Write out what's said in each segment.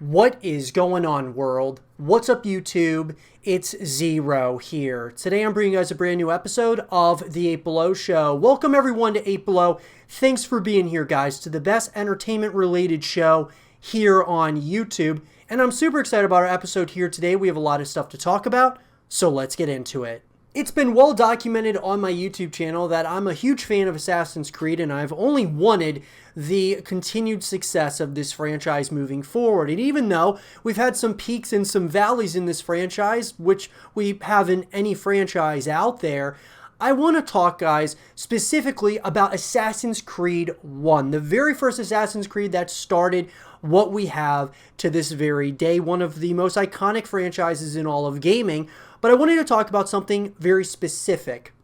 What is going on, world? What's up, YouTube? It's Zero here. Today I'm bringing you guys a brand new episode of The 8 Below Show. Welcome everyone to 8 Below. Thanks for being here, guys, to the best entertainment-related show here on YouTube. And I'm super excited about our episode here today. We have a lot of stuff to talk about, so let's get into it. It's been well documented on my YouTube channel that I'm a huge fan of Assassin's Creed, and I've only wanted the continued success of this franchise moving forward. And even though we've had some peaks and some valleys in this franchise, which we have in any franchise out there, I want to talk, guys, specifically about Assassin's Creed 1, the very first Assassin's Creed that started what we have to this very day, one of the most iconic franchises in all of gaming. But I wanted to talk about something very specific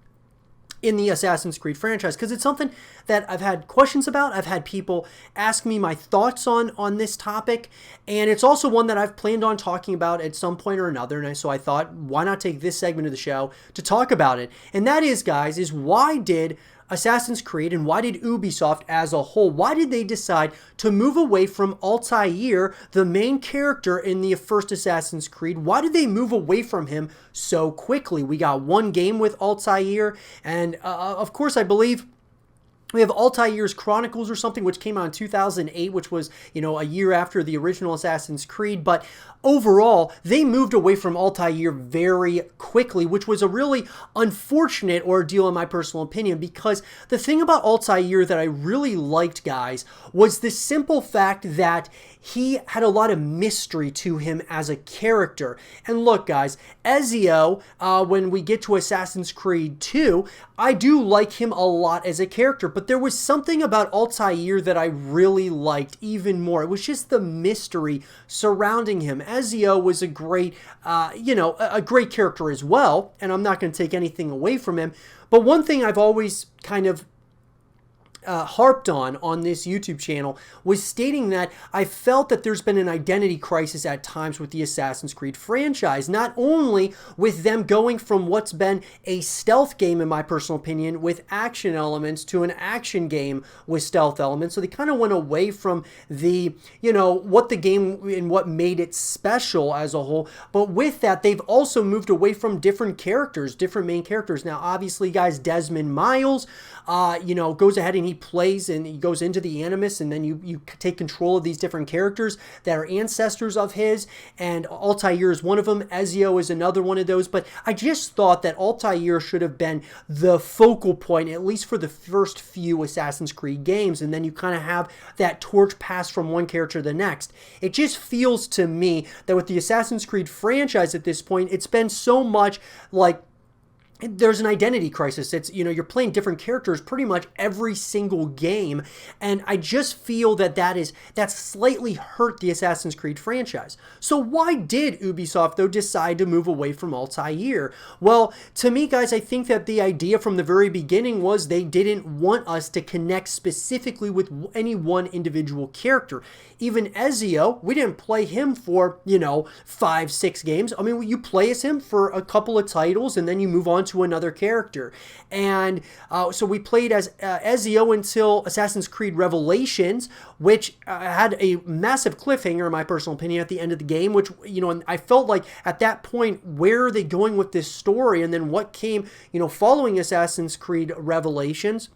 in the Assassin's Creed franchise, because it's something that I've had questions about. I've had people ask me my thoughts on this topic, and it's also one that I've planned on talking about at some point or another, and so I thought, why not take this segment of the show to talk about it? And that is, guys, is why did Assassin's Creed and why did Ubisoft as a whole, why did they decide to move away from Altair, the main character in the first Assassin's Creed? Why did they move away from him so quickly? We got one game with Altair, and of course I believe we have Altair's Chronicles or something, which came out in 2008, which was, a year after the original Assassin's Creed. But overall, they moved away from Altair very quickly, which was a really unfortunate ordeal in my personal opinion, because the thing about Altair that I really liked, guys, was the simple fact that he had a lot of mystery to him as a character. And look, guys, Ezio, when we get to Assassin's Creed 2, I do like him a lot as a character, but there was something about Altair that I really liked even more. It was just the mystery surrounding him. Ezio was a great, a great character as well, and I'm not going to take anything away from him. But one thing I've always kind of harped on this YouTube channel was stating that I felt that there's been an identity crisis at times with the Assassin's Creed franchise, not only with them going from what's been a stealth game, in my personal opinion, with action elements to an action game with stealth elements. So they kind of went away from the, what the game and what made it special as a whole. But with that, they've also moved away from different characters, different main characters. Now, obviously, guys, Desmond Miles, goes ahead and he plays and he goes into the Animus, and then you take control of these different characters that are ancestors of his, and Altair is one of them. Ezio is another one of those. But I just thought that Altair should have been the focal point, at least for the first few Assassin's Creed games, and then you kind of have that torch pass from one character to the next. It just feels to me that with the Assassin's Creed franchise at this point, it's been so much like there's an identity crisis. It's, you're playing different characters pretty much every single game. And I just feel that that's slightly hurt the Assassin's Creed franchise. So why did Ubisoft, though, decide to move away from Altair? Well, to me, guys, I think that the idea from the very beginning was they didn't want us to connect specifically with any one individual character. Even Ezio, we didn't play him for, 5-6 games. I mean, you play as him for a couple of titles, and then you move on to another character. And so we played as Ezio until Assassin's Creed Revelations, which had a massive cliffhanger, in my personal opinion, at the end of the game, which, and I felt like at that point, where are they going with this story? And then what came, following Assassin's Creed Revelations,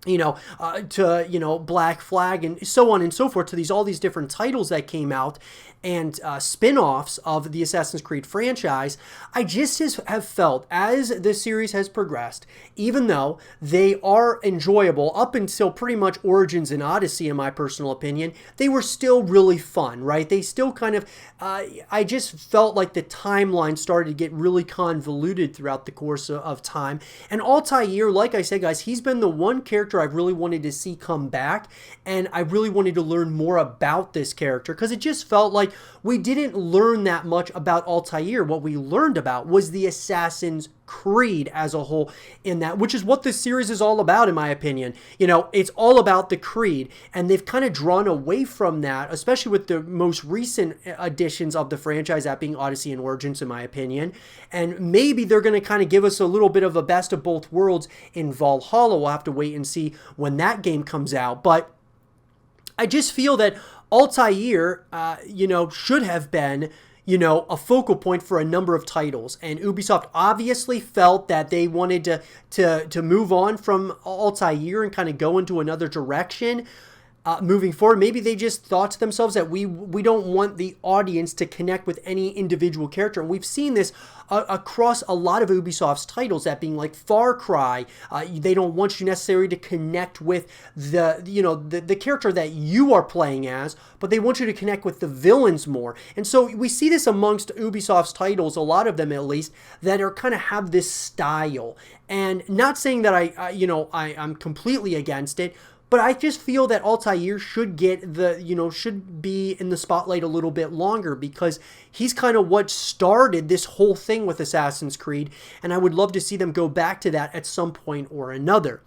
to Black Flag and so on and so forth, to all these different titles that came out and spin-offs of the Assassin's Creed franchise. I just have felt as the series has progressed, even though they are enjoyable up until pretty much Origins and Odyssey, in my personal opinion, they were still really fun, right? They still kind of, I just felt like the timeline started to get really convoluted throughout the course of time. And Altair, like I said, guys, he's been the one character I've really wanted to see come back, and I really wanted to learn more about this character, because it just felt like we didn't learn that much about Altair. What we learned about was the Assassin's Creed as a whole in that, which is what this series is all about, in my opinion. It's all about the Creed, and they've kind of drawn away from that, especially with the most recent editions of the franchise, that being Odyssey and Origins, in my opinion. And maybe they're going to kind of give us a little bit of a best of both worlds in Valhalla. We'll have to wait and see when that game comes out. But I just feel that Altair, should have been, a focal point for a number of titles. And Ubisoft obviously felt that they wanted to move on from Altair and kind of go into another direction. Moving forward, maybe they just thought to themselves that we don't want the audience to connect with any individual character. And we've seen this across a lot of Ubisoft's titles, that being like Far Cry. They don't want you necessarily to connect with the character that you are playing as, but they want you to connect with the villains more. And so we see this amongst Ubisoft's titles, a lot of them at least, that are kind of have this style. And not saying that I'm completely against it, but I just feel that Altair should get should be in the spotlight a little bit longer, because he's kind of what started this whole thing with Assassin's Creed, and I would love to see them go back to that at some point or another.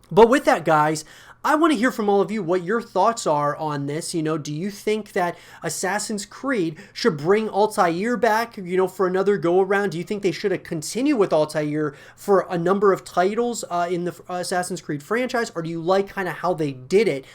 But with that, guys, I want to hear from all of you what your thoughts are on this. Do you think that Assassin's Creed should bring Altair back, for another go-around? Do you think they should have continued with Altair for a number of titles in the Assassin's Creed franchise? Or do you like kind of how they did it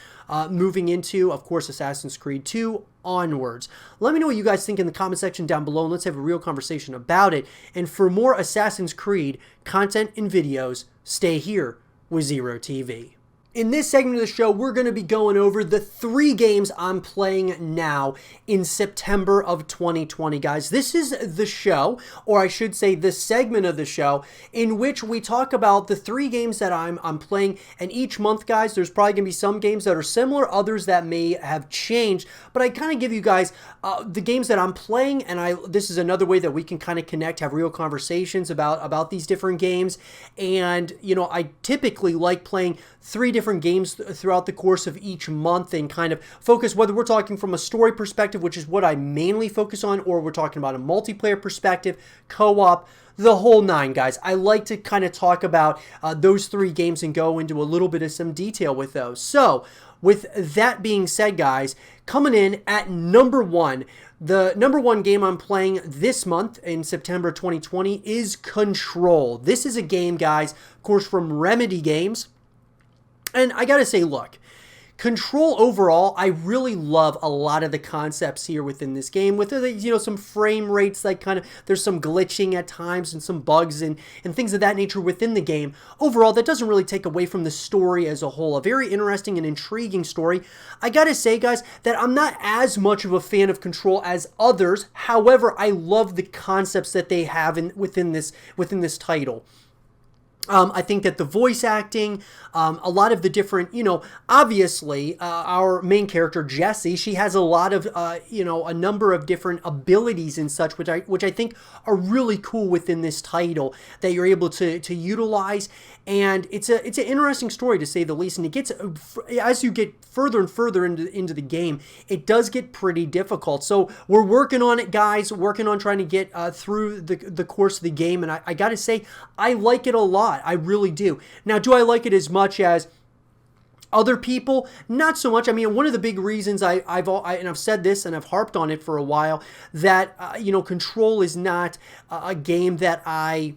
moving into, of course, Assassin's Creed 2 onwards? Let me know what you guys think in the comment section down below, and let's have a real conversation about it. And for more Assassin's Creed content and videos, stay here with Zero TV. In this segment of the show, we're going to be going over the 3 games I'm playing now in September of 2020, guys. This is the show, or I should say the segment of the show, in which we talk about the 3 games that I'm playing. And each month, guys, there's probably going to be some games that are similar, others that may have changed. But I kind of give you guys the games that I'm playing, and this is another way that we can kind of connect, have real conversations about these different games. And, I typically like playing 3 different games throughout the course of each month, and kind of focus, whether we're talking from a story perspective, which is what I mainly focus on, or we're talking about a multiplayer perspective, co-op, the whole 9, guys. I like to kind of talk about those 3 games and go into a little bit of some detail with those. So with that being said, guys, coming in at number 1, the number 1 game I'm playing this month in September 2020 is Control. This is a game, guys, of course, from Remedy Games. And I gotta say, look, Control overall, I really love a lot of the concepts here within this game, with some frame rates, like kind of, there's some glitching at times and some bugs and things of that nature within the game. Overall, that doesn't really take away from the story as a whole. A very interesting and intriguing story. I gotta say, guys, that I'm not as much of a fan of Control as others. However, I love the concepts that they have within this title. I think that the voice acting, a lot of the different, obviously, our main character, Jessie, she has a lot of, a number of different abilities and such, which I think are really cool within this title that you're able to utilize. And it's an interesting story, to say the least. And it gets, as you get further and further into the game, it does get pretty difficult. So we're working on it, guys, working on trying to get through the course of the game. And I got to say, I like it a lot. I really do. Now, do I like it as much as other people? Not so much. I mean, one of the big reasons I've said this and I've harped on it for a while, that Control is not a game that I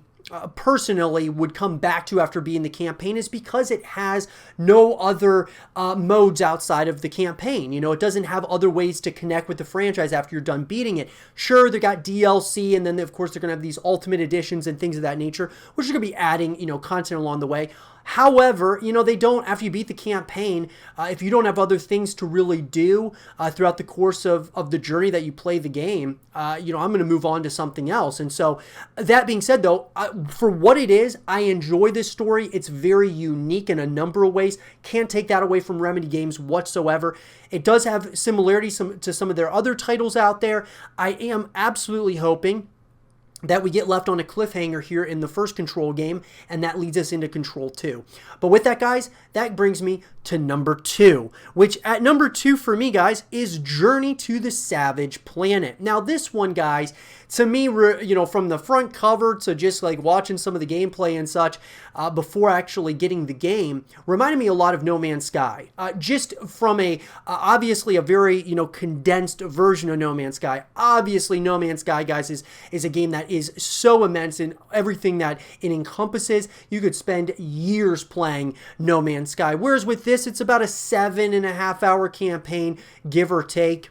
personally would come back to after beating the campaign, is because it has no other modes outside of the campaign. It doesn't have other ways to connect with the franchise after you're done beating it. Sure, they got DLC, and then of course they're going to have these ultimate editions and things of that nature, which are going to be adding content along the way. However, they don't, after you beat the campaign, if you don't have other things to really do throughout the course of the journey that you play the game, I'm going to move on to something else. And so, that being said, though, for what it is, I enjoy this story. It's very unique in a number of ways. Can't take that away from Remedy Games whatsoever. It does have similarities to some of their other titles out there. I am absolutely hoping that we get left on a cliffhanger here in the first Control game, and that leads us into Control 2. But with that, guys, that brings me to number 2, which at number 2 for me, guys, is Journey to the Savage Planet. Now, this one, guys, to me, from the front cover to just like watching some of the gameplay and such before actually getting the game, reminded me a lot of No Man's Sky. Just from obviously a very, condensed version of No Man's Sky. Obviously, No Man's Sky, guys, is a game that is so immense in everything that it encompasses. You could spend years playing No Man's Sky. Whereas with this this. It's about a 7.5-hour campaign, give or take,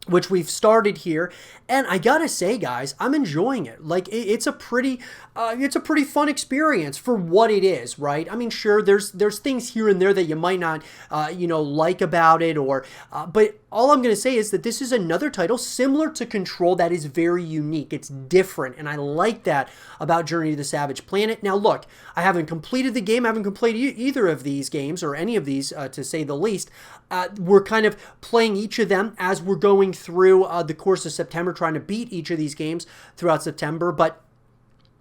which we've started here. And I gotta say, guys, I'm enjoying it. Like, it's a pretty fun experience for what it is, right? I mean, sure, there's things here and there that you might not, like about it, but all I'm gonna say is that this is another title similar to Control that is very unique. It's different, and I like that about Journey to the Savage Planet. Now, look, I haven't completed the game. I haven't completed either of these games, or any of these, to say the least. We're kind of playing each of them as we're going through the course of September, trying to beat each of these games throughout September. But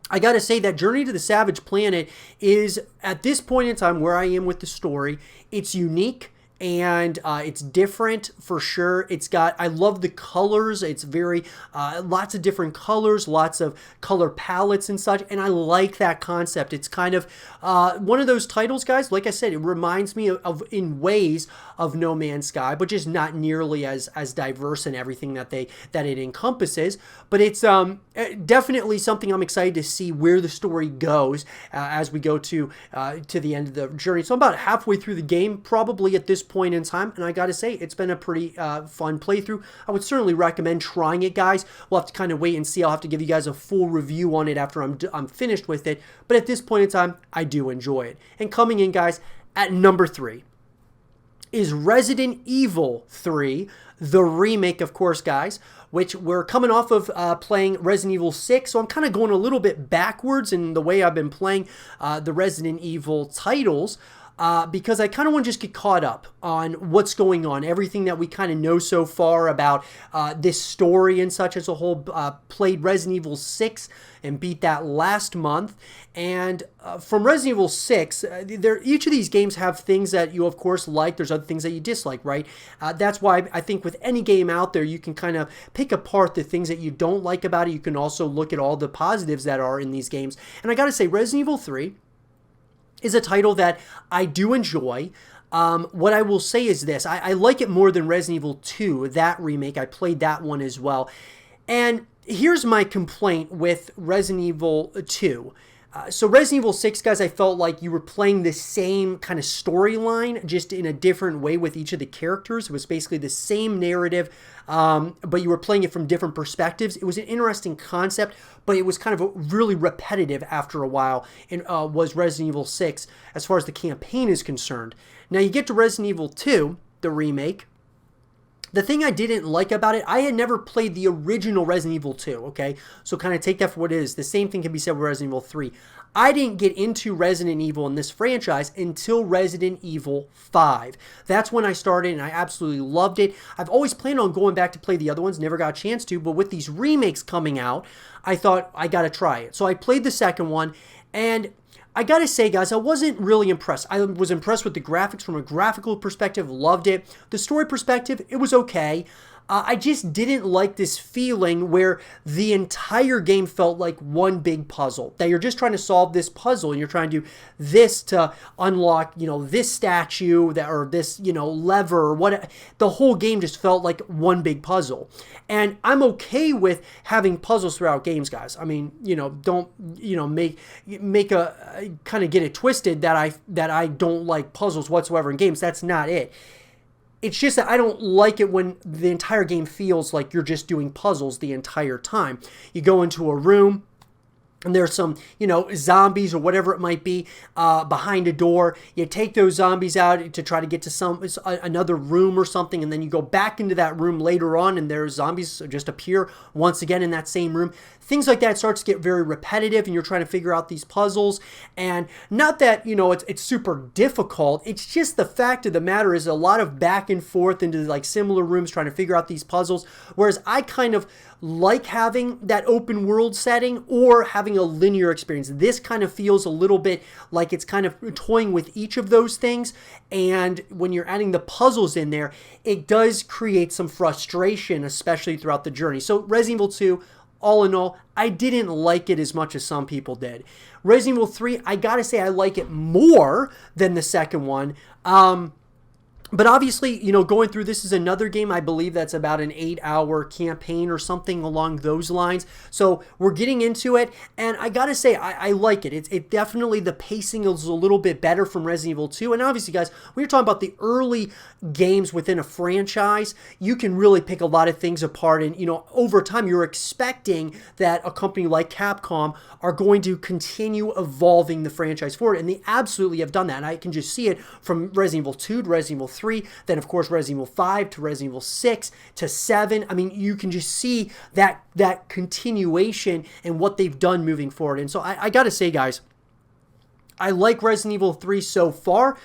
I gotta say that Journey to the Savage Planet is, at this point in time, where I am with the story. It's unique. And it's different for sure. I love the colors. It's very, lots of different colors, lots of color palettes and such. And I like that concept. It's kind of one of those titles, guys. Like I said, it reminds me of in ways of No Man's Sky, but just not nearly as diverse in everything that it encompasses. But it's definitely something I'm excited to see where the story goes as we go to the end of the journey. So I'm about halfway through the game, probably at this point in time, and I gotta say, it's been a pretty fun playthrough. I would certainly recommend trying it, guys. We'll have to kind of wait and see. I'll have to give you guys a full review on it after I'm finished with it, but at this point in time, I do enjoy it. And coming in, guys, at number 3 is Resident Evil 3, the remake, of course, guys, which we're coming off of playing Resident Evil 6, so I'm kind of going a little bit backwards in the way I've been playing the Resident Evil titles, because I kind of want to just get caught up on what's going on, everything that we kind of know so far about this story and such as a whole. Played Resident Evil 6 and beat that last month. And from Resident Evil 6, each of these games have things that you, of course, like. There's other things that you dislike, right? That's why I think with any game out there, you can kind of pick apart the things that you don't like about it. You can also look at all the positives that are in these games. And I got to say, Resident Evil 3 is a title that I do enjoy. What I will say is this. I like it more than Resident Evil 2, that remake. I played that one as well. And here's my complaint with Resident Evil 2. So Resident Evil 6, guys, I felt like you were playing the same kind of storyline, just in a different way with each of the characters. It was basically the same narrative, but you were playing it from different perspectives. It was an interesting concept, but it was kind of really repetitive after a while, and was Resident Evil 6 as far as the campaign is concerned. Now you get to Resident Evil 2, the remake. The thing I didn't like about it, I had never played the original Resident Evil 2, okay? So kind of take that for what it is. The same thing can be said with Resident Evil 3. I didn't get into Resident Evil in this franchise until Resident Evil 5. That's when I started, and I absolutely loved it. I've always planned on going back to play the other ones, never got a chance to, but with these remakes coming out, I thought I got to try it. So I played the second one, and I gotta say, guys, I wasn't really impressed. I was impressed with the graphics from a graphical perspective, loved it. The story perspective, it was okay. I just didn't like this feeling where the entire game felt like one big puzzle. That you're just trying to solve this puzzle, and you're trying to do this to unlock, this statue or this, lever or what. The whole game just felt like one big puzzle. And I'm okay with having puzzles throughout games, guys. I mean, don't, make a kind of get it twisted that I don't like puzzles whatsoever in games. That's not it. It's just that I don't like it when the entire game feels like you're just doing puzzles the entire time. You go into a room, and there's some, zombies or whatever it might be behind a door. You take those zombies out to try to get to another room or something, and then you go back into that room later on, and there's zombies just appear once again in that same room. Things like that starts to get very repetitive, and you're trying to figure out these puzzles. And not that, it's super difficult. It's just the fact of the matter is a lot of back and forth into like similar rooms trying to figure out these puzzles. Whereas I kind of like having that open world setting or having a linear experience. This kind of feels a little bit like it's kind of toying with each of those things. And when you're adding the puzzles in there, it does create some frustration, especially throughout the journey. So Resident Evil 2, all in all, I didn't like it as much as some people did. Resident Evil 3, I gotta say I like it more than the second one. But obviously, going through this is another game. I believe that's about an 8-hour campaign or something along those lines. So we're getting into it, and I gotta say, I like it. It definitely, the pacing is a little bit better from Resident Evil 2. And obviously, guys, when you're talking about the early games within a franchise, you can really pick a lot of things apart. And, over time, you're expecting that a company like Capcom are going to continue evolving the franchise forward. And they absolutely have done that. And I can just see it from Resident Evil 2 to Resident Evil 3, then of course Resident Evil 5 to Resident Evil 6 to 7. I mean, you can just see that continuation and what they've done moving forward. And so I gotta say, guys, I like Resident Evil 3 so far.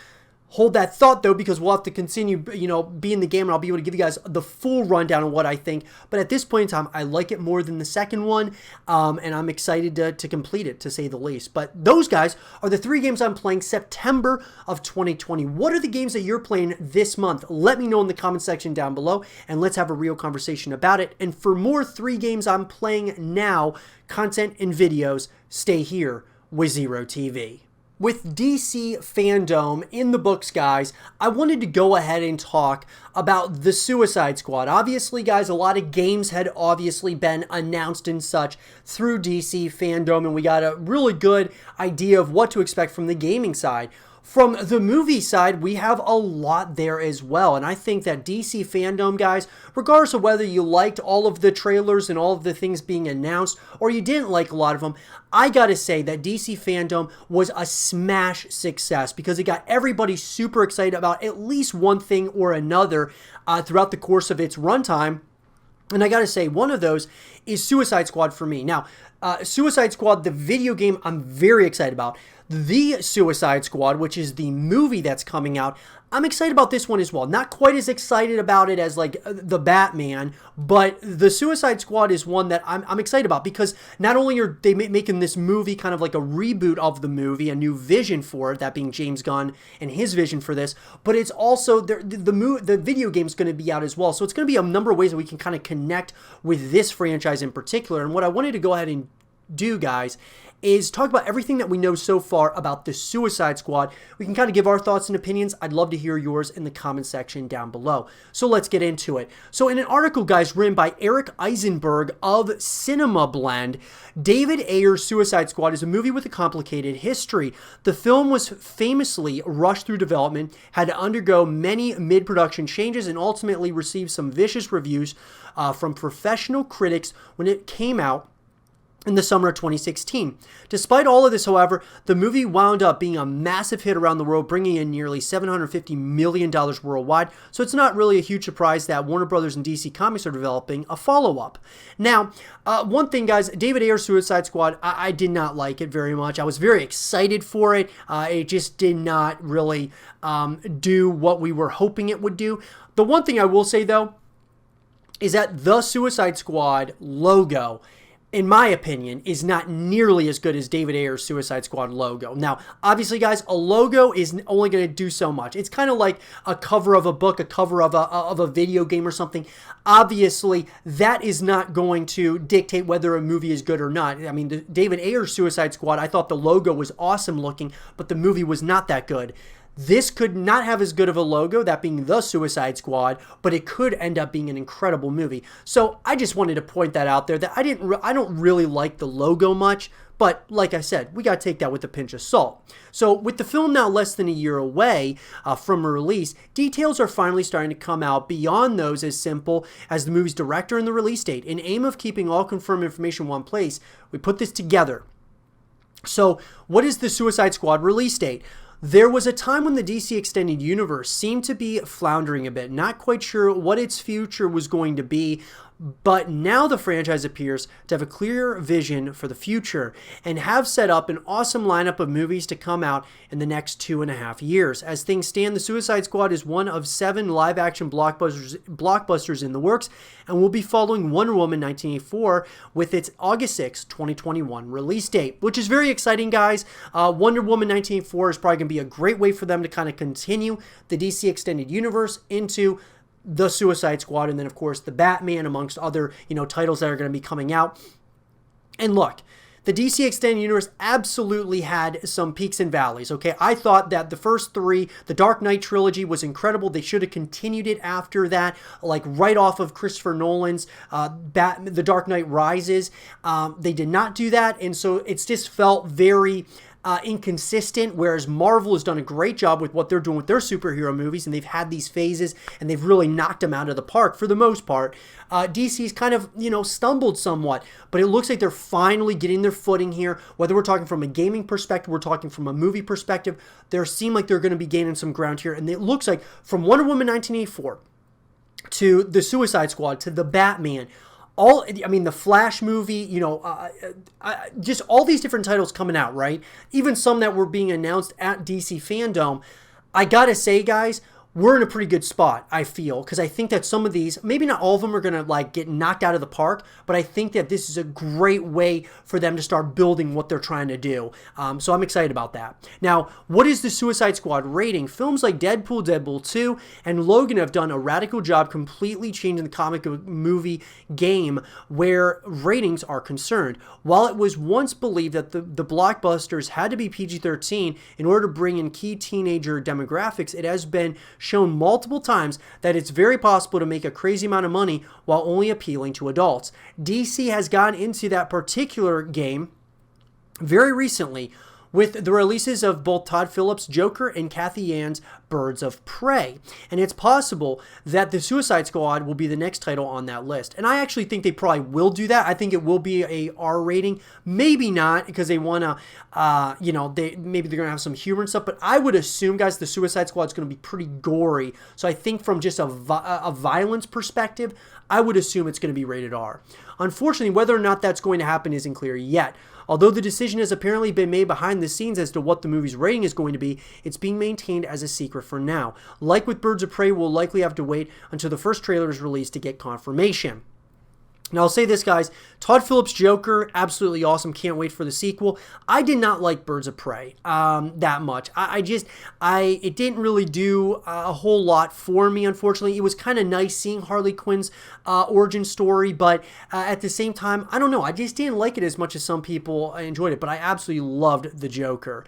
Hold that thought, though, because we'll have to continue, be in the game, and I'll be able to give you guys the full rundown of what I think. But at this point in time, I like it more than the second one, and I'm excited to complete it, to say the least. But those, guys, are the 3 games I'm playing September of 2020. What are the games that you're playing this month? Let me know in the comment section down below, and let's have a real conversation about it. And for more 3 games I'm playing now, content and videos, stay here with Zero TV. With DC Fandom in the books, guys, I wanted to go ahead and talk about the Suicide Squad. Obviously, guys, a lot of games had obviously been announced and such through DC Fandom, and we got a really good idea of what to expect from the gaming side. From the movie side, we have a lot there as well, and I think that DC Fandom, guys, regardless of whether you liked all of the trailers and all of the things being announced, or you didn't like a lot of them, I gotta say that DC Fandom was a smash success because it got everybody super excited about at least one thing or another throughout the course of its runtime. And I gotta say, one of those is Suicide Squad for me. Now, Suicide Squad, the video game, I'm very excited about. The Suicide Squad, which is the movie that's coming out, I'm excited about this one as well. Not quite as excited about it as like the Batman, but the Suicide Squad is one that I'm excited about because not only are they making this movie kind of like a reboot of the movie, a new vision for it, that being James Gunn and his vision for this, but it's also the video game is going to be out as well. So it's going to be a number of ways that we can kind of connect with this franchise in particular. And what I wanted to go ahead and do, guys, is talk about everything that we know so far about the Suicide Squad. We can kind of give our thoughts and opinions. I'd love to hear yours in the comment section down below. So let's get into it. So in an article, guys, written by Eric Eisenberg of Cinema Blend, David Ayer's Suicide Squad is a movie with a complicated history. The film was famously rushed through development, had to undergo many mid-production changes, and ultimately received some vicious reviews from professional critics when it came out in the summer of 2016. Despite all of this, however, the movie wound up being a massive hit around the world, bringing in nearly $750 million worldwide, so it's not really a huge surprise that Warner Brothers and DC Comics are developing a follow-up. Now, one thing, guys, David Ayer's Suicide Squad, I did not like it very much. I was very excited for it. It just did not really do what we were hoping it would do. The one thing I will say, though, is that the Suicide Squad logo, in my opinion, is not nearly as good as David Ayer's Suicide Squad logo. Now, obviously, guys, a logo is only going to do so much. It's kind of like a cover of a book, a cover of a video game or something. Obviously, that is not going to dictate whether a movie is good or not. I mean, the David Ayer's Suicide Squad, I thought the logo was awesome looking, but the movie was not that good. This could not have as good of a logo, that being the Suicide Squad, but it could end up being an incredible movie. So I just wanted to point that out there, that I don't really like the logo much, but like I said, we got to take that with a pinch of salt. So with the film now less than a year away from a release, details are finally starting to come out beyond those as simple as the movie's director and the release date. In aim of keeping all confirmed information in one place, we put this together. So what is the Suicide Squad release date? There was a time when the DC Extended Universe seemed to be floundering a bit, not quite sure what its future was going to be, but now the franchise appears to have a clear vision for the future and have set up an awesome lineup of movies to come out in the next 2.5 years. As things stand, the Suicide Squad is one of 7 live-action blockbusters in the works, and will be following Wonder Woman 1984 with its August 6, 2021 release date, which is very exciting, guys. Wonder Woman 1984 is probably going to be a great way for them to kind of continue the DC Extended Universe into the Suicide Squad, and then of course the Batman, amongst other titles that are going to be coming out. And look, the DC Extended Universe absolutely had some peaks and valleys, okay? I thought that the first three, the Dark Knight trilogy, was incredible. They should have continued it after that, like right off of Christopher Nolan's The Dark Knight Rises. They did not do that, and so it's just felt very inconsistent, whereas Marvel has done a great job with what they're doing with their superhero movies, and they've had these phases, and they've really knocked them out of the park for the most part. DC's kind of, stumbled somewhat, but it looks like they're finally getting their footing here. Whether we're talking from a gaming perspective, we're talking from a movie perspective, they seem like they're going to be gaining some ground here, and it looks like from Wonder Woman 1984 to the Suicide Squad to the Batman, the Flash movie, just all these different titles coming out, right? Even some that were being announced at DC Fandom. I gotta say, guys, we're in a pretty good spot, I feel, because I think that some of these, maybe not all of them are going to get knocked out of the park, but I think that this is a great way for them to start building what they're trying to do. So I'm excited about that. Now, what is the Suicide Squad rating? Films like Deadpool, Deadpool 2, and Logan have done a radical job completely changing the comic movie game where ratings are concerned. While it was once believed that the blockbusters had to be PG-13 in order to bring in key teenager demographics, it has been shown multiple times that it's very possible to make a crazy amount of money while only appealing to adults. DC has gone into that particular game very recently with the releases of both Todd Phillips' Joker and Kathy Yan's Birds of Prey. And it's possible that the Suicide Squad will be the next title on that list. And I actually think they probably will do that. I think it will be a R rating. Maybe not, because they want to, maybe they're going to have some humor and stuff. But I would assume, guys, the Suicide Squad is going to be pretty gory. So I think from just a violence perspective, I would assume it's going to be rated R. Unfortunately, whether or not that's going to happen isn't clear yet. Although the decision has apparently been made behind the scenes as to what the movie's rating is going to be, it's being maintained as a secret for now. Like with Birds of Prey, we'll likely have to wait until the first trailer is released to get confirmation. Now, I'll say this, guys. Todd Phillips' Joker, absolutely awesome. Can't wait for the sequel. I did not like Birds of Prey that much. It didn't really do a whole lot for me, unfortunately. It was kind of nice seeing Harley Quinn's origin story, but at the same time, I don't know. I just didn't like it as much as some people enjoyed it, but I absolutely loved the Joker.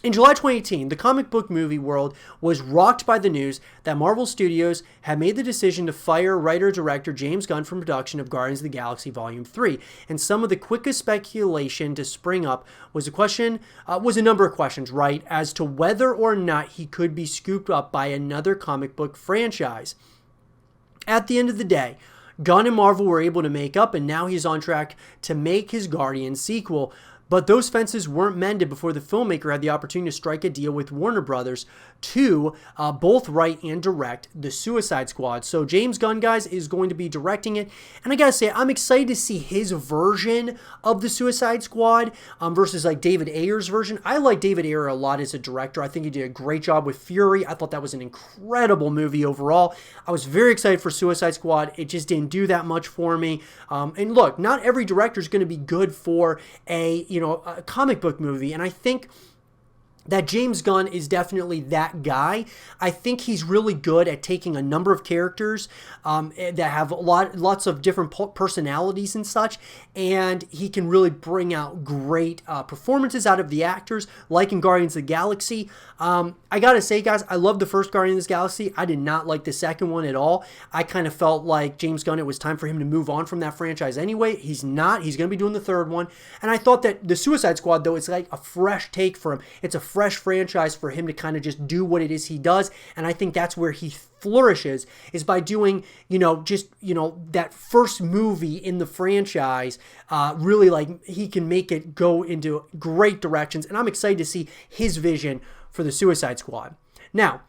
In July 2018, the comic book movie world was rocked by the news that Marvel Studios had made the decision to fire writer-director James Gunn from production of Guardians of the Galaxy Volume 3. And some of the quickest speculation to spring up was a number of questions, right, as to whether or not he could be scooped up by another comic book franchise. At the end of the day, Gunn and Marvel were able to make up, and now he's on track to make his Guardians sequel. But those fences weren't mended before the filmmaker had the opportunity to strike a deal with Warner Brothers to both write and direct The Suicide Squad. So James Gunn, guys, is going to be directing it. And I gotta say, I'm excited to see his version of The Suicide Squad versus David Ayer's version. I like David Ayer a lot as a director. I think he did a great job with Fury. I thought that was an incredible movie overall. I was very excited for Suicide Squad. It just didn't do that much for me. And look, not every director is going to be good for a comic book movie, and I think that James Gunn is definitely that guy. I think he's really good at taking a number of characters that have lots of different personalities and such, and he can really bring out great performances out of the actors, like in Guardians of the Galaxy. I gotta say, guys, I love the first Guardians of the Galaxy. I did not like the second one at all. I kind of felt like James Gunn, it was time for him to move on from that franchise anyway. He's not. He's going to be doing the third one. And I thought that the Suicide Squad, though, it's like a fresh take for him. It's a fresh franchise for him to kind of just do what it is he does. And I think that's where he flourishes, is by doing, that first movie in the franchise. Really, he can make it go into great directions. And I'm excited to see his vision for the Suicide Squad. Now,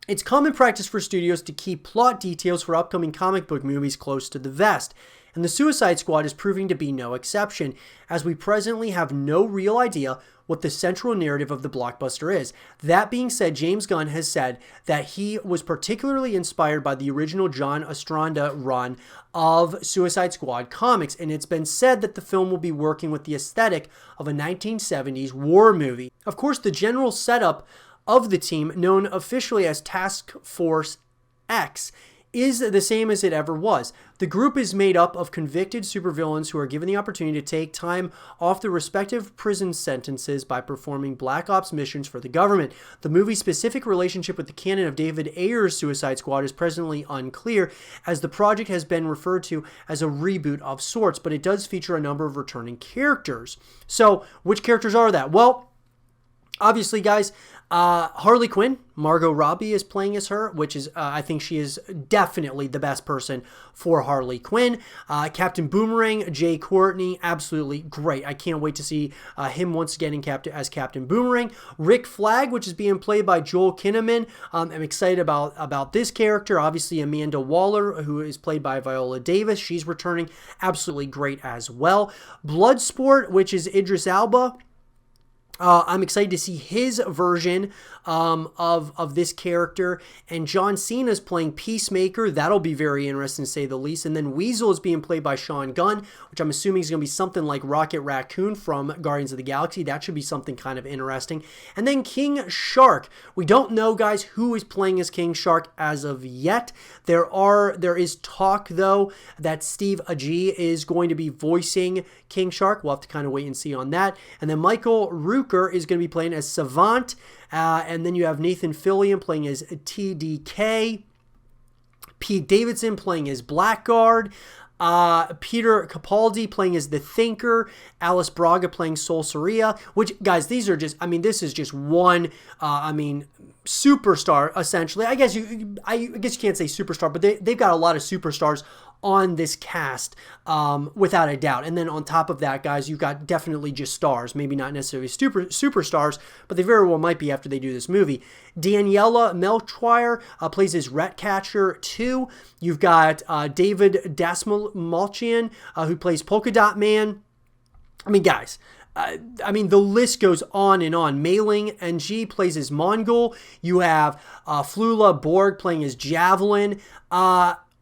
it's common practice for studios to keep plot details for upcoming comic book movies close to the vest, and the Suicide Squad is proving to be no exception, as we presently have no real idea what the central narrative of the blockbuster is. That being said, James Gunn has said that he was particularly inspired by the original John Ostrander run of Suicide Squad comics, and it's been said that the film will be working with the aesthetic of a 1970s war movie. Of course, the general setup of the team, known officially as Task Force X, is the same as it ever was. The group is made up of convicted supervillains who are given the opportunity to take time off their respective prison sentences by performing Black Ops missions for the government. The movie's specific relationship with the canon of David Ayer's Suicide Squad is presently unclear, as the project has been referred to as a reboot of sorts, but it does feature a number of returning characters. So, which characters are that? Well, obviously, guys, Harley Quinn, Margot Robbie is playing as her, which is, I think she is definitely the best person for Harley Quinn. Captain Boomerang, Jai Courtney, absolutely great. I can't wait to see him once again as Captain Boomerang. Rick Flag, which is being played by Joel Kinnaman. I'm excited about this character. Obviously, Amanda Waller, who is played by Viola Davis. She's returning, absolutely great as well. Bloodsport, which is Idris Elba. I'm excited to see his version of this character. And John Cena's playing Peacemaker. That'll be very interesting to say the least. And then Weasel is being played by Sean Gunn, which I'm assuming is going to be something like Rocket Raccoon from Guardians of the Galaxy. That should be something kind of interesting. And then King Shark. We don't know, guys, who is playing as King Shark as of yet. There is talk, though, that Steve Agee is going to be voicing King Shark. We'll have to kind of wait and see on that. And then Michael Rooker is going to be playing as Savant. And then you have Nathan Fillion playing as TDK. Pete Davidson playing as Blackguard. Peter Capaldi playing as the Thinker. Alice Braga playing Sol Soria. Which, guys, these are just, I mean, this is just one, superstar, essentially. I guess you can't say superstar, but they've got a lot of superstars on this cast, without a doubt. And then on top of that, guys, you've got definitely just stars, maybe not necessarily superstars, but they very well might be after they do this movie. Daniela Melchior plays as Ratcatcher 2. You've got David Dastmalchian, who plays Polka Dot Man. I mean, guys, the list goes on and on. Mei Ling NG plays as Mongol. You have Flula Borg playing as Javelin.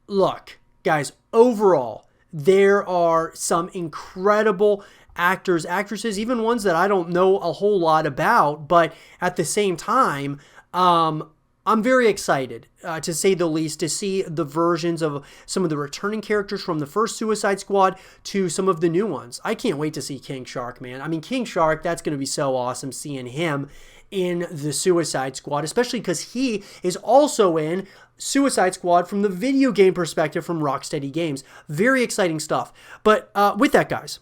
Look, guys, overall, there are some incredible actors, actresses, even ones that I don't know a whole lot about, but at the same time, I'm very excited, to say the least, to see the versions of some of the returning characters from the first Suicide Squad to some of the new ones. I can't wait to see King Shark, man. I mean, King Shark, that's going to be so awesome seeing him in the Suicide Squad, especially because he is also in Suicide Squad from the video game perspective from Rocksteady Games. Very exciting stuff. But with that, guys,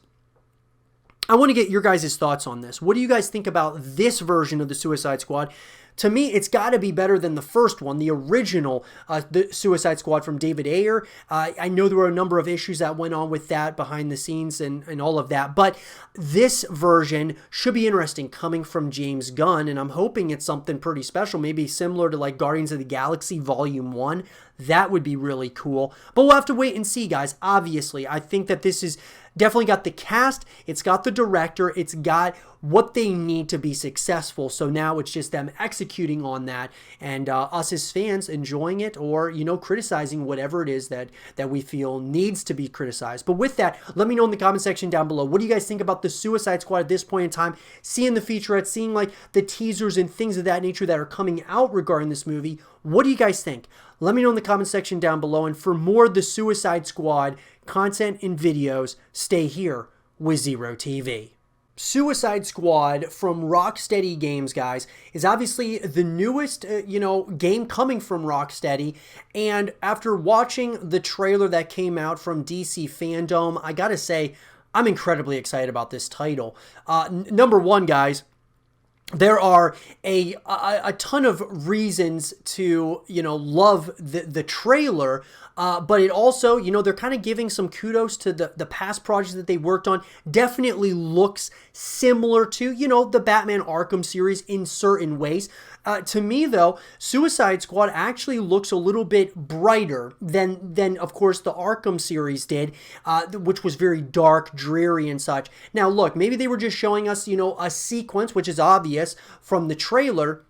I want to get your guys' thoughts on this. What do you guys think about this version of the Suicide Squad? To me, it's got to be better than the first one, the original the Suicide Squad from David Ayer. I know there were a number of issues that went on with that behind the scenes and all of that, but this version should be interesting coming from James Gunn, and I'm hoping it's something pretty special, maybe similar to like Guardians of the Galaxy Volume 1. That would be really cool, but we'll have to wait and see, guys. Obviously, I think that this is definitely got the cast, it's got the director, it's got what they need to be successful. So now it's just them executing on that, and us as fans enjoying it, or criticizing whatever it is that we feel needs to be criticized. But with that, let me know in the comment section down below, what do you guys think about the Suicide Squad at this point in time? Seeing the featurette, seeing like the teasers and things of that nature that are coming out regarding this movie. What do you guys think? Let me know in the comment section down below. And for more of the Suicide Squad content and videos, stay here with Zero TV. Suicide Squad from Rocksteady Games, guys, is obviously the newest, game coming from Rocksteady. And after watching the trailer that came out from DC Fandom, I gotta say, I'm incredibly excited about this title. Number one, guys, there are a ton of reasons to, love the trailer, but it also, they're kind of giving some kudos to the past projects that they worked on. Definitely looks similar to, the Batman Arkham series in certain ways. To me, though, Suicide Squad actually looks a little bit brighter than of course, the Arkham series did, which was very dark, dreary, and such. Now, look, maybe they were just showing us, a sequence, which is obvious from the trailer,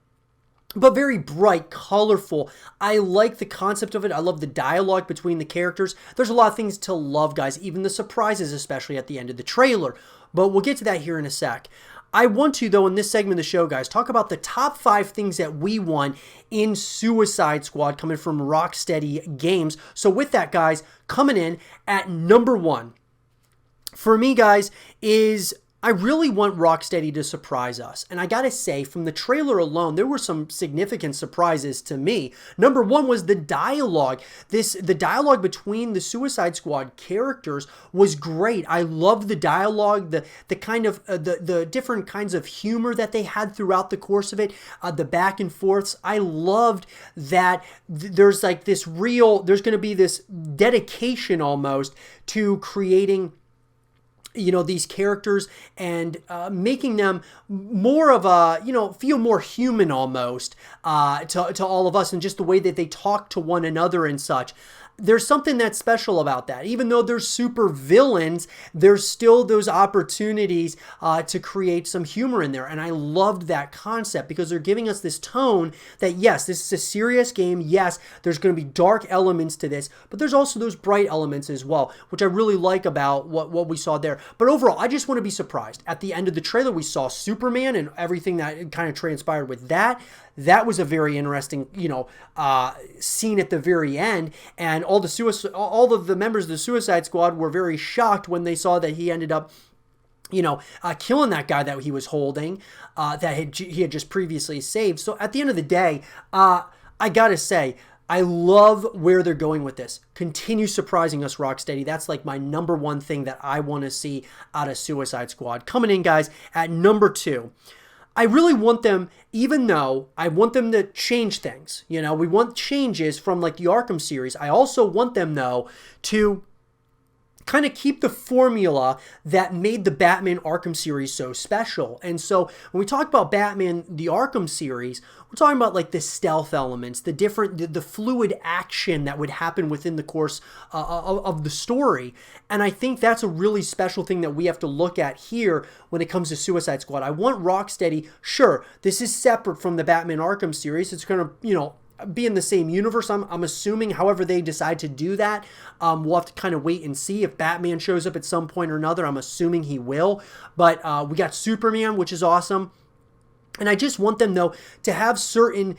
but very bright, colorful. I like the concept of it. I love the dialogue between the characters. There's a lot of things to love, guys, even the surprises, especially at the end of the trailer. But we'll get to that here in a sec. I want to, though, in this segment of the show, guys, talk about the top 5 things that we want in Suicide Squad coming from Rocksteady Games. So with that, guys, coming in at number 1, for me, guys, is I really want Rocksteady to surprise us. And I gotta say, from the trailer alone, there were some significant surprises to me. Number 1 was the dialogue. The dialogue between the Suicide Squad characters was great. I loved the dialogue, the kind of the different kinds of humor that they had throughout the course of it, the back and forths. I loved that there's like there's gonna be this dedication almost to creating these characters and making them more of a, feel more human almost to all of us, and just the way that they talk to one another and such. There's something that's special about that. Even though they're super villains, there's still those opportunities to create some humor in there. And I loved that concept because they're giving us this tone that, yes, this is a serious game. Yes, there's going to be dark elements to this, but there's also those bright elements as well, which I really like about what we saw there. But overall, I just want to be surprised. At the end of the trailer, we saw Superman and everything that kind of transpired with that. That was a very interesting, scene at the very end, and all of the members of the Suicide Squad were very shocked when they saw that he ended up, killing that guy that he was holding, he had just previously saved. So at the end of the day, I gotta say, I love where they're going with this. Continue surprising us, Rocksteady. That's like my number 1 thing that I want to see out of Suicide Squad. Coming in, guys, at number 2. I really want them, even though I want them to change things. We want changes from like the Arkham series. I also want them, though, to kind of keep the formula that made the Batman Arkham series so special. And so when we talk about Batman, the Arkham series, we're talking about like the stealth elements, the fluid action that would happen within the course of the story. And I think that's a really special thing that we have to look at here when it comes to Suicide Squad. I want Rocksteady, sure, this is separate from the Batman Arkham series. It's going to, be in the same universe, I'm assuming. However they decide to do that, we'll have to kind of wait and see. If Batman shows up at some point or another, I'm assuming he will. But we got Superman, which is awesome. And I just want them, though, to have certain,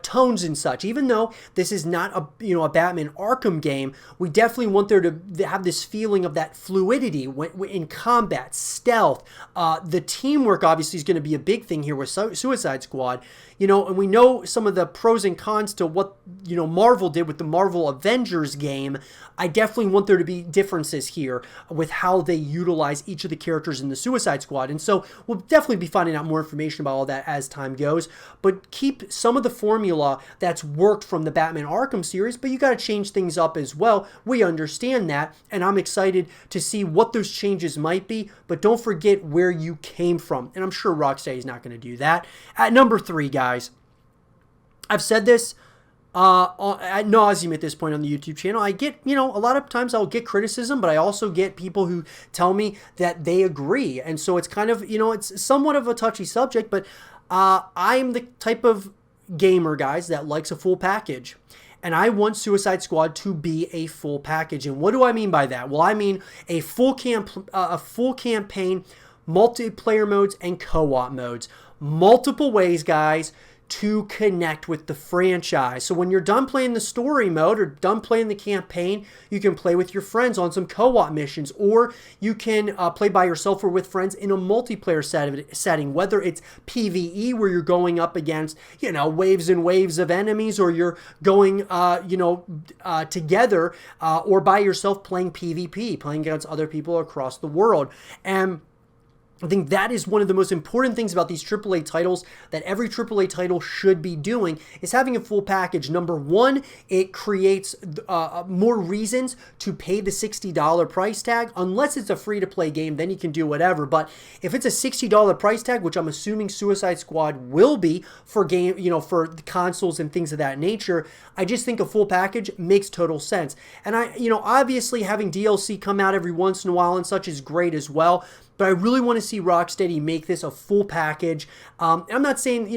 tones and such. Even though this is not a Batman Arkham game, we definitely want there to have this feeling of that fluidity in combat, stealth. The teamwork, obviously, is going to be a big thing here with Suicide Squad. And we know some of the pros and cons to what, Marvel did with the Marvel Avengers game. I definitely want there to be differences here with how they utilize each of the characters in the Suicide Squad. And so we'll definitely be finding out more information about all that as time goes. But keep some of the formula that's worked from the Batman Arkham series, but you got to change things up as well. We understand that, and I'm excited to see what those changes might be, but don't forget where you came from. And I'm sure Rocksteady is not going to do that. At number 3, guys, I've said this ad nauseum at this point on the YouTube channel. I get, a lot of times I'll get criticism, but I also get people who tell me that they agree. And so it's kind of, it's somewhat of a touchy subject, but I'm the type of gamer, guys, that likes a full package. And I want Suicide Squad to be a full package. And what do I mean by that? Well, I mean a full campaign, multiplayer modes, and co-op modes. Multiple ways, guys, to connect with the franchise. So when you're done playing the story mode or done playing the campaign, you can play with your friends on some co-op missions, or you can play by yourself or with friends in a multiplayer setting, whether it's PvE where you're going up against, waves and waves of enemies, or you're going, together or by yourself playing PvP, playing against other people across the world. And I think that is one of the most important things about these AAA titles that every AAA title should be doing, is having a full package. Number 1, it creates more reasons to pay the $60 price tag. Unless it's a free-to-play game, then you can do whatever. But if it's a $60 price tag, which I'm assuming Suicide Squad will be for for the consoles and things of that nature, I just think a full package makes total sense. And obviously having DLC come out every once in a while and such is great as well. But I really want to see Rocksteady make this a full package. I'm not saying,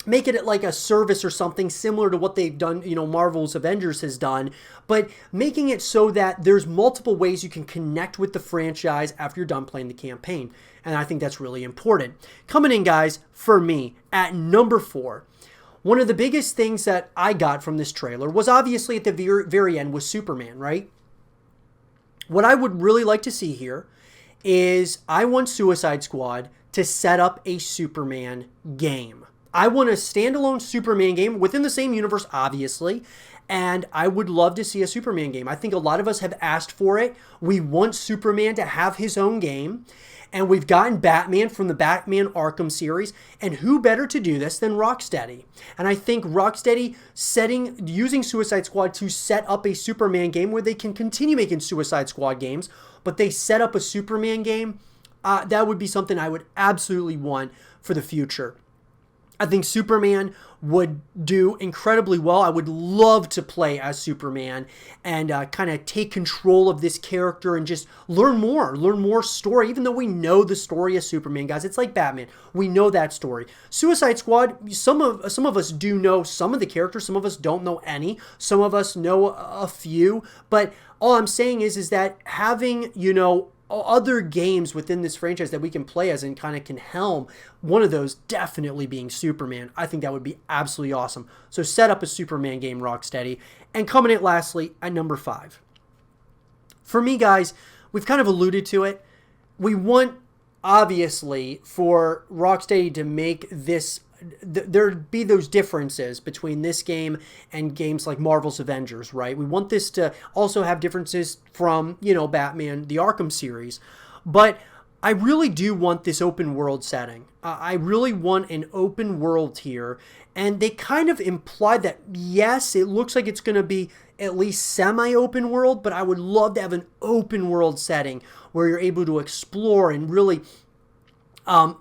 make it like a service or something similar to what they've done, Marvel's Avengers has done, but making it so that there's multiple ways you can connect with the franchise after you're done playing the campaign. And I think that's really important. Coming in, guys, for me, at number 4, one of the biggest things that I got from this trailer was obviously at the very end was Superman, right? What I would really like to see here is I want Suicide Squad to set up a Superman game. I want a standalone Superman game within the same universe, obviously, and I would love to see a Superman game. I think a lot of us have asked for it. We want Superman to have his own game, and we've gotten Batman from the Batman Arkham series, and who better to do this than Rocksteady? And I think Rocksteady using Suicide Squad to set up a Superman game where they can continue making Suicide Squad games, but they set up a Superman game, that would be something I would absolutely want for the future. I think Superman would do incredibly well. I would love to play as Superman and kind of take control of this character and just learn more story, even though we know the story of Superman, guys. It's like Batman. We know that story. Suicide Squad, some of us do know some of the characters. Some of us don't know any. Some of us know a few. But all I'm saying is that having, other games within this franchise that we can play as and kind of can helm, one of those definitely being Superman. I think that would be absolutely awesome. So set up a Superman game, Rocksteady. And coming in lastly at number 5. For me, guys, we've kind of alluded to it. We want, obviously, for Rocksteady to make this, there'd be those differences between this game and games like Marvel's Avengers, right? We want this to also have differences from, Batman, the Arkham series. But I really do want this open world setting. I really want an open world here. And they kind of imply that, yes, it looks like it's going to be at least semi-open world, but I would love to have an open world setting where you're able to explore and really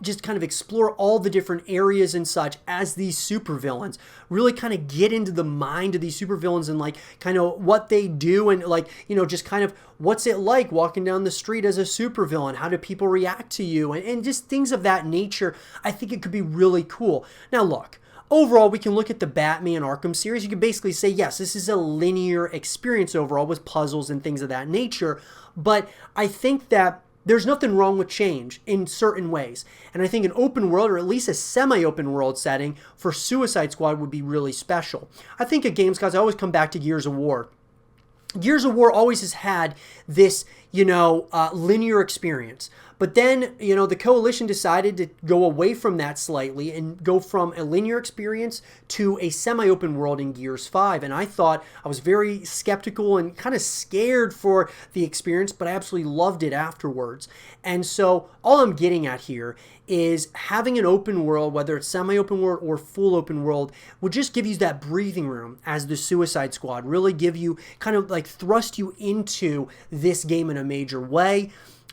just kind of explore all the different areas and such as these supervillains. Really kind of get into the mind of these supervillains and like kind of what they do and like, just kind of what's it like walking down the street as a supervillain? How do people react to you? And just things of that nature. I think it could be really cool. Now look, overall, we can look at the Batman Arkham series. You can basically say, yes, this is a linear experience overall with puzzles and things of that nature. But I think that there's nothing wrong with change in certain ways. And I think an open world, or at least a semi-open world setting for Suicide Squad would be really special. I think of games, guys, I always come back to Gears of War. Gears of War always has had this, linear experience. But then, the Coalition decided to go away from that slightly and go from a linear experience to a semi-open world in Gears 5. And I was very skeptical and kind of scared for the experience, but I absolutely loved it afterwards. And so all I'm getting at here is having an open world, whether it's semi-open world or full open world, would just give you that breathing room as the Suicide Squad, really give you kind of like thrust you into this game in a major way.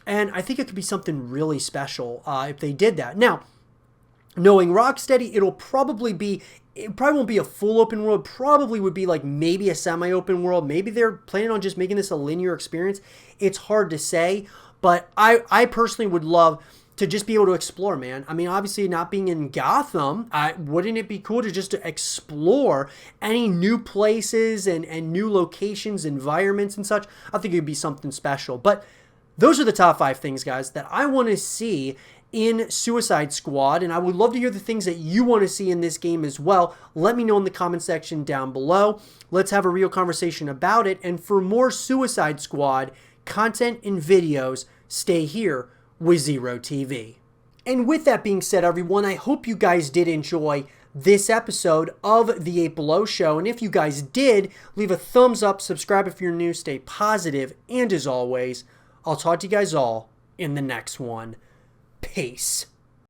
And I think it could be something really special if they did that. Now, knowing Rocksteady, it probably won't be a full open world. Probably would be like maybe a semi-open world. Maybe they're planning on just making this a linear experience. It's hard to say, but I personally would love to just be able to explore, man. I mean, obviously not being in Gotham, wouldn't it be cool to explore any new places and new locations, environments and such? I think it'd be something special. But those are the top 5 things, guys, that I want to see in Suicide Squad, and I would love to hear the things that you want to see in this game as well. Let me know in the comment section down below. Let's have a real conversation about it, and for more Suicide Squad content and videos, stay here with Zero TV. And with that being said, everyone, I hope you guys did enjoy this episode of The 8 Below Show. And if you guys did, leave a thumbs up, subscribe if you're new, stay positive, and as always, I'll talk to you guys all in the next one. Peace.